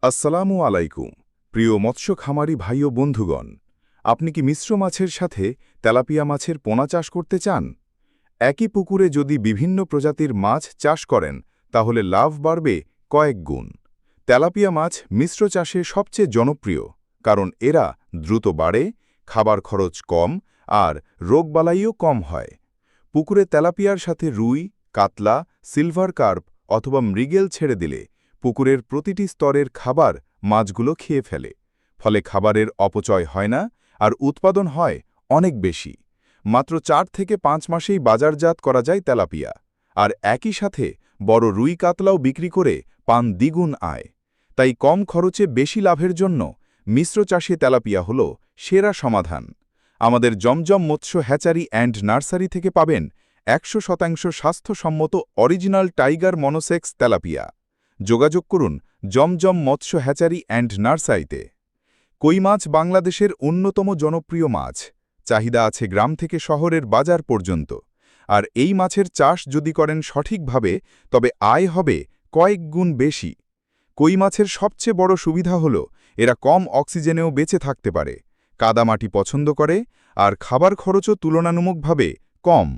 আসসালামু আলাইকুম প্রিয় মৎস্য খামারি ভাই ও বন্ধুগণ, আপনি কি মিশ্র মাছের সাথে তেলাপিয়া মাছের পোনা চাষ করতে চান? একই পুকুরে যদি বিভিন্ন প্রজাতির মাছ চাষ করেন তাহলে লাভ বাড়বে কয়েক গুণ। তেলাপিয়া মাছ মিশ্র চাষে সবচেয়ে জনপ্রিয়, কারণ এরা দ্রুত বাড়ে, খাবার খরচ কম আর রোগবালাইও কম হয়। পুকুরে তেলাপিয়ার সাথে রুই, কাতলা, সিলভার কার্প অথবা মৃগেল ছেড়ে দিলে পুকুরের প্রতিটি স্তরের খাবার মাছগুলো খেয়ে ফেলে, ফলে খাবারের অপচয় হয় না আর উৎপাদন হয় অনেক বেশি। মাত্র 4 থেকে 5 মাসেই বাজারজাত করা যায় তেলাপিয়া, আর একই সাথে বড় রুই কাতলাও বিক্রি করে পান দ্বিগুণ আয়। তাই কম খরচে বেশি লাভের জন্য মিশ্র চাষে তেলাপিয়া হল সেরা সমাধান। আমাদের জমজম মৎস্য হ্যাচারি অ্যান্ড নার্সারি থেকে পাবেন 100% স্বাস্থ্যসম্মত অরিজিনাল টাইগার মনোসেক্স তেলাপিয়া। যোগাযোগ করুন জমজম মৎস্য হ্যাচারি অ্যান্ড নার্সারিতে। কই মাছ বাংলাদেশের অন্যতম জনপ্রিয় মাছ, চাহিদা আছে গ্রাম থেকে শহরের বাজার পর্যন্ত। আর এই মাছের চাষ যদি করেন সঠিকভাবে, তবে আয় হবে কয়েক গুণ বেশি। কই মাছের সবচেয়ে বড় সুবিধা হল এরা কম অক্সিজেনেও বেঁচে থাকতে পারে, কাদামাটি পছন্দ করে আর খাবার খরচও তুলনামূলকভাবে কম।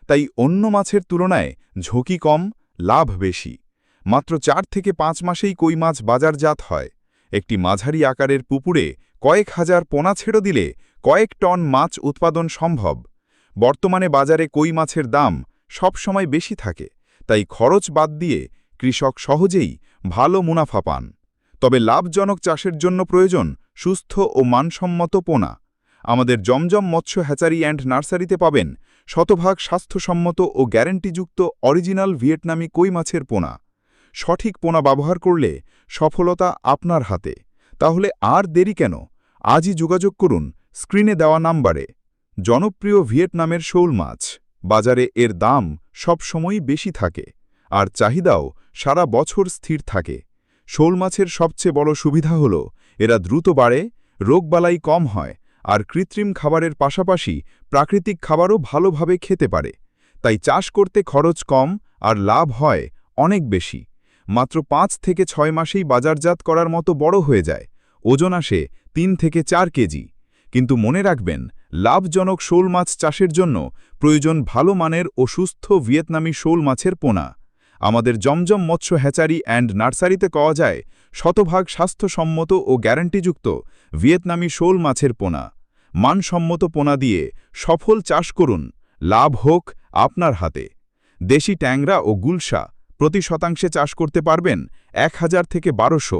তাই অন্য মাছের তুলনায় ঝুঁকি কম, লাভ বেশি। মাত্র 4 থেকে 5 মাসেই কই মাছ বাজারজাত হয়। একটি মাঝারি আকারের পুকুরে কয়েক হাজার পোনা ছেড়ে দিলে কয়েক টন মাছ উৎপাদন সম্ভব। বর্তমানে বাজারে কই মাছের দাম সবসময় বেশি থাকে, তাই খরচ বাদ দিয়ে কৃষক সহজেই ভালো মুনাফা পান। তবে লাভজনক চাষের জন্য প্রয়োজন সুস্থ ও মানসম্মত পোনা। আমাদের জমজম মৎস্য হ্যাচারি অ্যান্ড নার্সারিতে পাবেন শতভাগ স্বাস্থ্যসম্মত ও গ্যারান্টিযুক্ত অরিজিনাল ভিয়েতনামি কই মাছের পোনা। সঠিক পোনা ব্যবহার করলে সফলতা আপনার হাতে। তাহলে আর দেরি কেন? আজই যোগাযোগ করুন স্ক্রিনে দেওয়া নাম্বারে। জনপ্রিয় ভিয়েতনামের শোল মাছ, বাজারে এর দাম সবসময়ই বেশি থাকে, আর চাহিদাও সারা বছর স্থির থাকে। শোল মাছের সবচেয়ে বড় সুবিধা হল এরা দ্রুত বাড়ে, রোগবালাই কম হয় আর কৃত্রিম খাবারের পাশাপাশি প্রাকৃতিক খাবারও ভালোভাবে খেতে পারে। তাই চাষ করতে খরচ কম আর লাভ হয় অনেক বেশি। মাত্র 5 থেকে 6 মাসেই বাজারজাত করার মতো বড় হয়ে যায়, ওজন আসে 3 থেকে 4 কেজি। কিন্তু মনে রাখবেন, লাভজনক শোল মাছ চাষের জন্য প্রয়োজন ভালো মানের ও সুস্থ ভিয়েতনামি শোল মাছের পোনা। আমাদের জমজম মৎস্য হ্যাচারি অ্যান্ড নার্সারিতে পাওয়া যায় শতভাগ স্বাস্থ্যসম্মত ও গ্যারান্টিযুক্ত ভিয়েতনামি শোল মাছের পোনা। মানসম্মত পোনা দিয়ে সফল চাষ করুন, লাভ হোক আপনার হাতে। দেশি ট্যাংরা ও গুলশা প্রতি শতাংশে চাষ করতে পারবেন 1000 থেকে 1200।